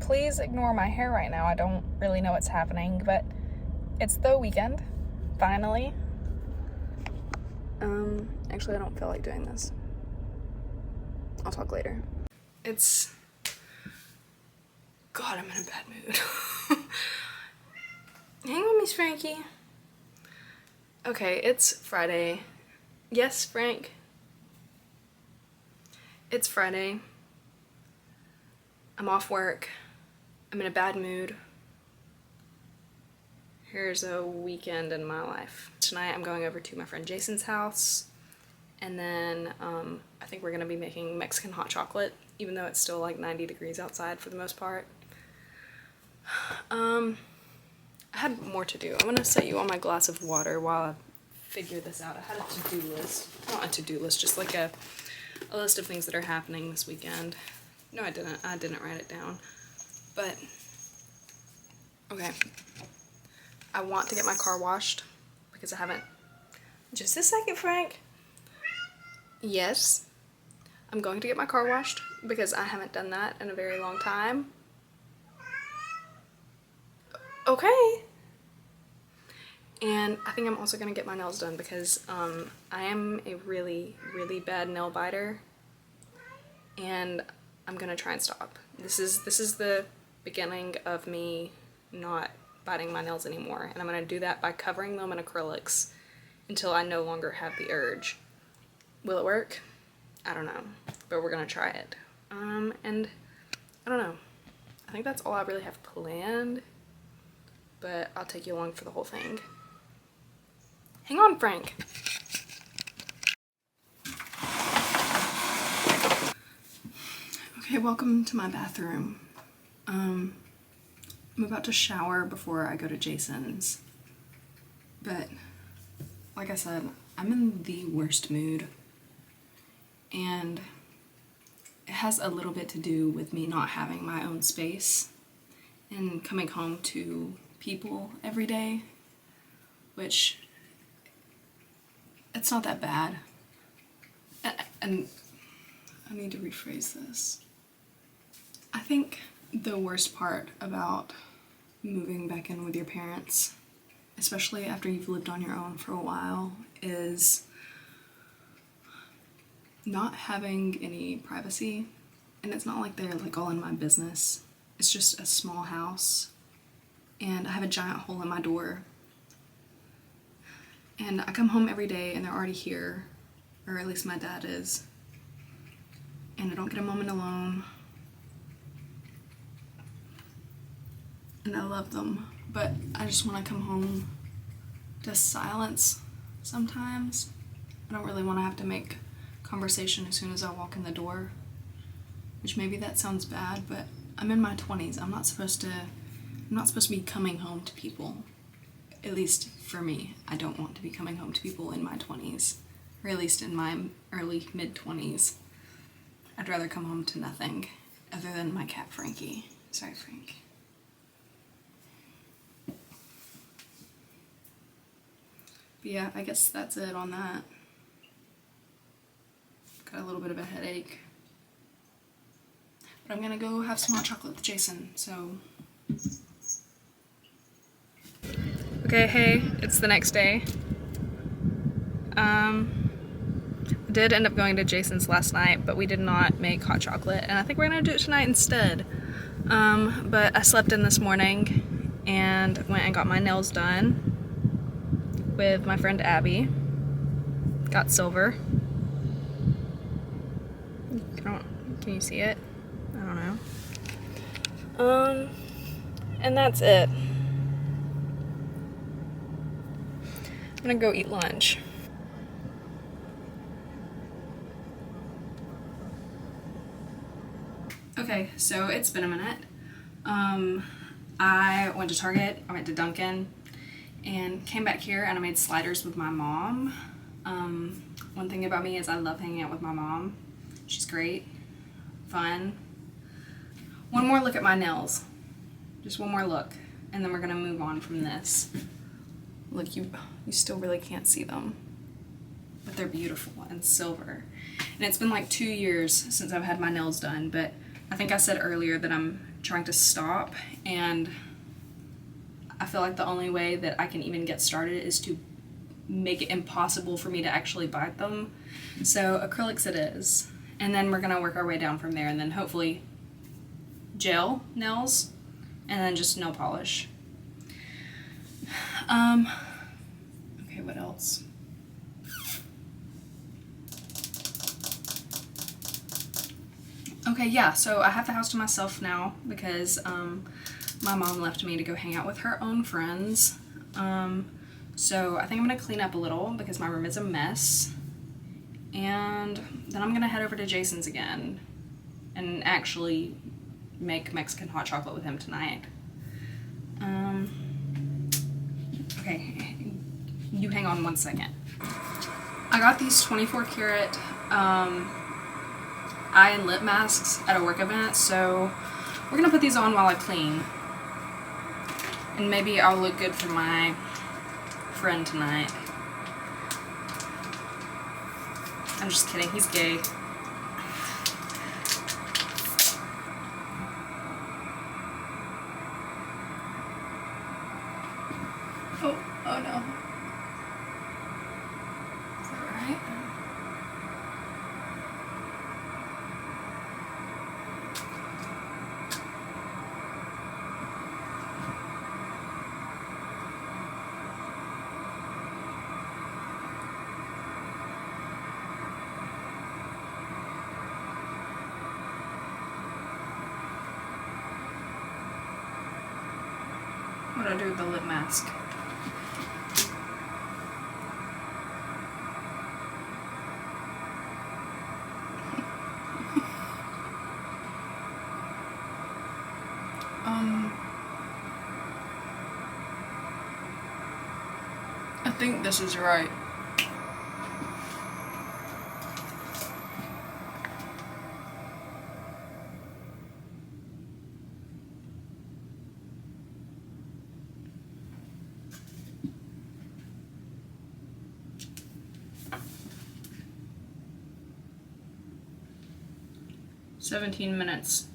Please ignore my hair right now. I don't really know what's happening, but it's the weekend, finally. Actually, I don't feel like doing this. I'll talk later. God, I'm in a bad mood. Hang on, Miss Frankie. Okay, it's Friday. Yes, Frank. It's Friday. I'm off work. I'm in a bad mood. Here's a weekend in my life. Tonight I'm going over to my friend Jason's house, and then I think we're gonna be making Mexican hot chocolate, even though it's still like 90 degrees outside for the most part. I had more to do. I'm gonna set you on my glass of water while I figure this out. I had a to-do list. Not a to-do list, just like a list of things that are happening this weekend. No, I didn't write it down. But, okay. I want to get my car washed because I haven't. Just a second, Frank. Yes. I'm going to get my car washed because I haven't done that in a very long time. Okay. And I think I'm also gonna get my nails done because I am a really, really bad nail biter, and I'm gonna try and stop. This is the beginning of me not biting my nails anymore, and I'm gonna do that by covering them in acrylics until I no longer have the urge. Will it work? I don't know, but we're gonna try it. And I don't know. I think that's all I really have planned, but I'll take you along for the whole thing. Hang on, Frank. Okay, welcome to my bathroom. I'm about to shower before I go to Jason's, but like I said, I'm in the worst mood, and it has a little bit to do with me not having my own space and coming home to people every day, which it's not that bad. And I need to rephrase this. I think the worst part about moving back in with your parents, especially after you've lived on your own for a while, is not having any privacy. And it's not like they're like all in my business. It's just a small house, and I have a giant hole in my door. And I come home every day and they're already here, or at least my dad is, and I don't get a moment alone. And I love them, but I just want to come home to silence sometimes. I don't really want to have to make conversation as soon as I walk in the door, which maybe that sounds bad, but I'm in my 20s. I'm not supposed to be coming home to people. At least for me, I don't want to be coming home to people in my 20s, or at least in my early mid-20s. I'd rather come home to nothing other than my cat Frankie. Sorry, Frank. But yeah, I guess that's it on that. Got a little bit of a headache. But I'm gonna go have some hot chocolate with Jason, so. Okay, hey, it's the next day. I did end up going to Jason's last night, but we did not make hot chocolate, and I think we're gonna do it tonight instead. But I slept in this morning and went and got my nails done with my friend Abby. Got silver. Can you see it? I don't know. And that's it. I'm gonna go eat lunch. Okay, so it's been a minute. I went to Target, I went to Dunkin', and came back here and I made sliders with my mom. One thing about me is I love hanging out with my mom. She's great, fun. One more look at my nails. Just one more look, and then we're gonna move on from this. Look, you still really can't see them, but they're beautiful and silver. And it's been like 2 years since I've had my nails done, but I think I said earlier that I'm trying to stop, and I feel like the only way that I can even get started is to make it impossible for me to actually bite them. So acrylics it is. And then we're gonna work our way down from there, and then hopefully gel nails, and then just nail polish. Okay, what else? Okay, yeah, so I have the house to myself now because my mom left me to go hang out with her own friends. So I think I'm gonna clean up a little because my room is a mess. And then I'm gonna head over to Jason's again and actually make Mexican hot chocolate with him tonight. Okay, you hang on one second. I got these 24 karat eye and lip masks at a work event, so we're gonna put these on while I clean. And maybe I'll look good for my friend tonight. I'm just kidding, he's gay. Oh no. Is that right? What do I do with the lip mask? I think this is right. "17 minutes.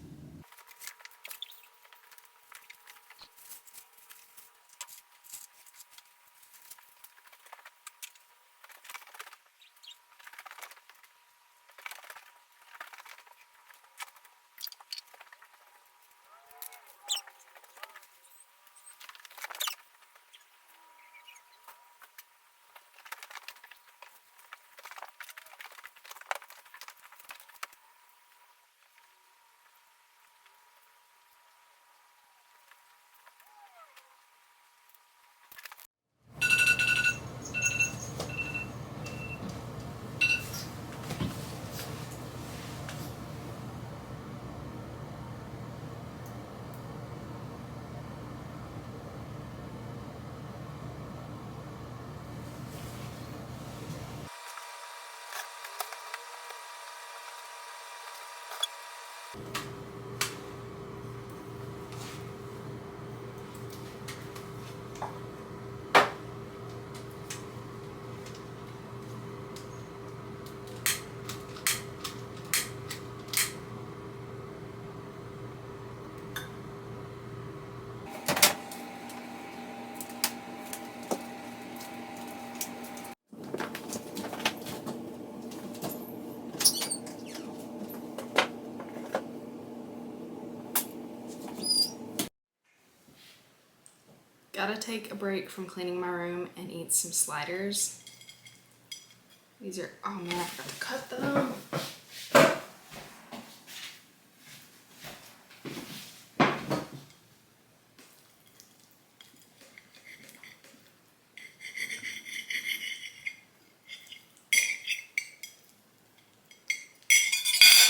Gotta take a break from cleaning my room and eat some sliders. These are, oh man, I forgot to cut them.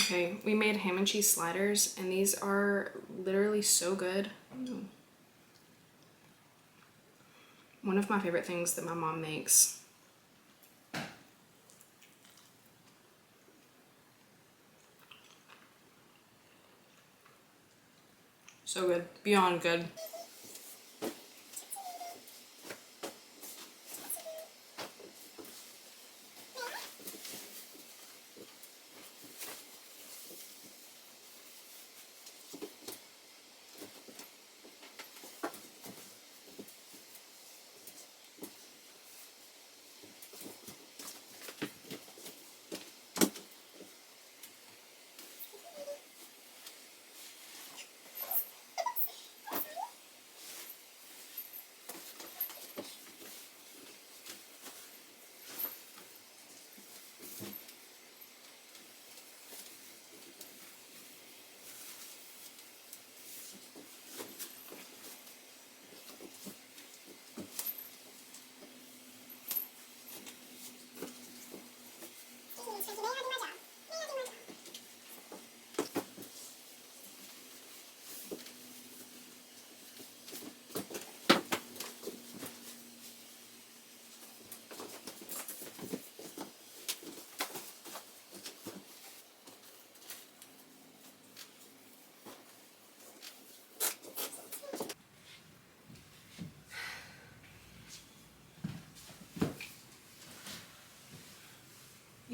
Okay, we made ham and cheese sliders, and these are literally so good. One of my favorite things that my mom makes. So good, beyond good.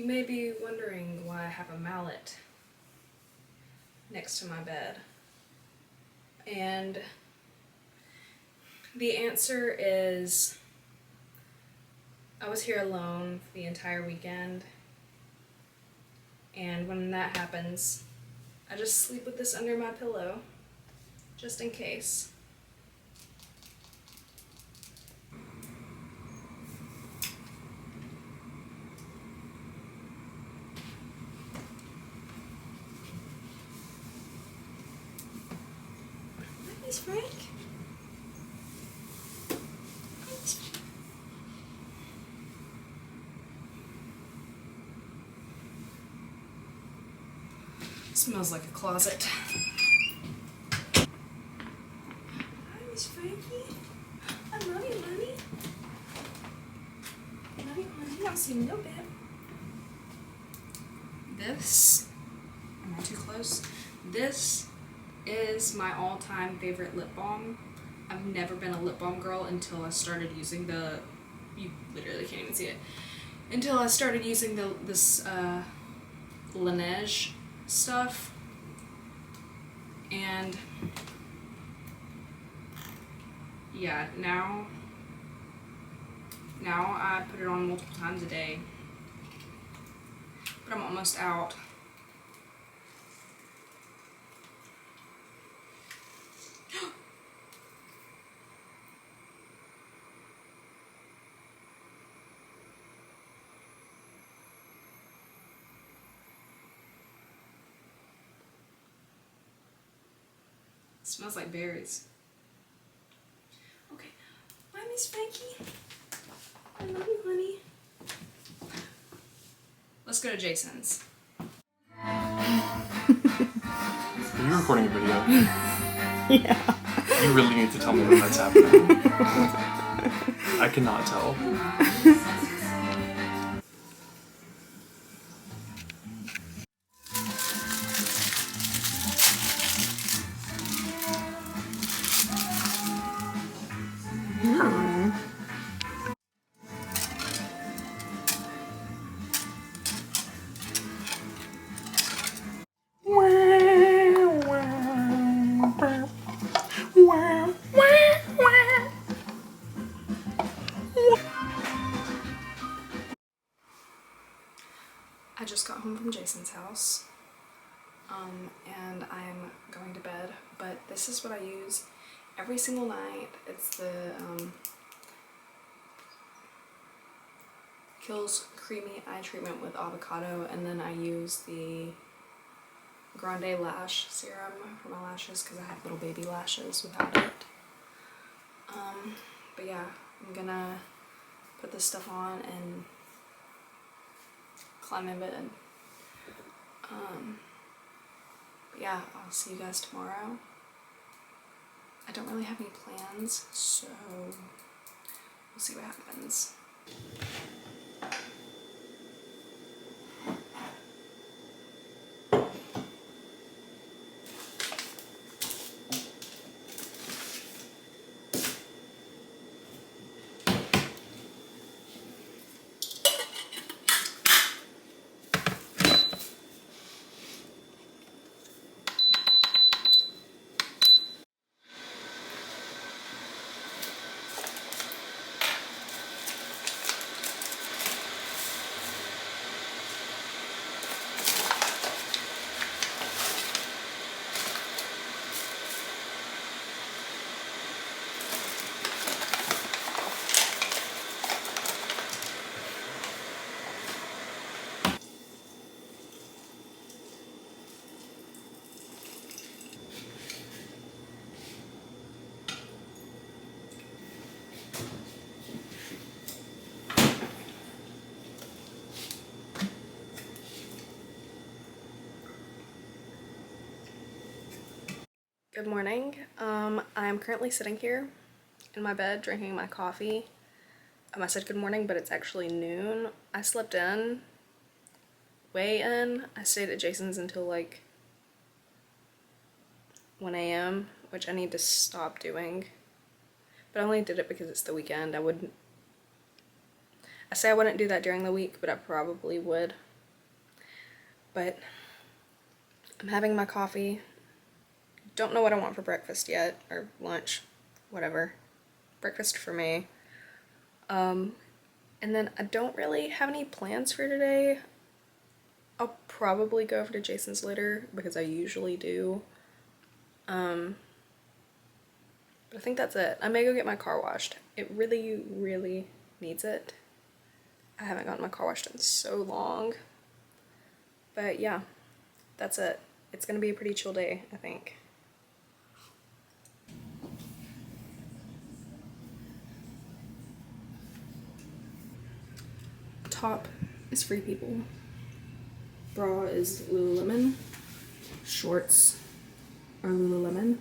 You may be wondering why I have a mallet next to my bed. And the answer is I was here alone for the entire weekend. And when that happens, I just sleep with this under my pillow, just in case. Miss Frank? Smells like a closet. Hi, Miss Frankie. I love you, honey. Love you, honey. I'll see you in a little bit. This, am I too close? This is my all-time favorite lip balm. I've never been a lip balm girl until I started using the, you literally can't even see it, until I started using this Laneige stuff. And yeah, now I put it on multiple times a day, but I'm almost out. It smells like berries. Okay, bye, Miss Frankie. I love you, honey. Let's go to Jason's. Are you recording a video? Yeah. You really need to tell me when that's happening. I cannot tell. I just got home from Jason's house, and I'm going to bed, but this is what I use every single night. It's the Kiehl's Creamy Eye Treatment with avocado, and then I use the Grande Lash Serum for my lashes because I have little baby lashes without it. But yeah, I'm gonna put this stuff on and climb in bed. But yeah, I'll see you guys tomorrow. I don't really have any plans, so we'll see what happens. Good morning. I'm currently sitting here in my bed drinking my coffee. I said good morning, but it's actually noon. I slept in, way in. I stayed at Jason's until like 1 a.m., which I need to stop doing. But I only did it because it's the weekend. I say I wouldn't do that during the week, but I probably would. But I'm having my coffee. Don't know what I want for breakfast yet, or lunch, whatever. Breakfast for me. And then I don't really have any plans for today. I'll probably go over to Jason's later because I usually do. But I think that's it. I may go get my car washed. It really, really needs it. I haven't gotten my car washed in so long. But yeah, that's it. It's gonna be a pretty chill day, I think. Top is Free People. Bra is Lululemon. Shorts are Lululemon.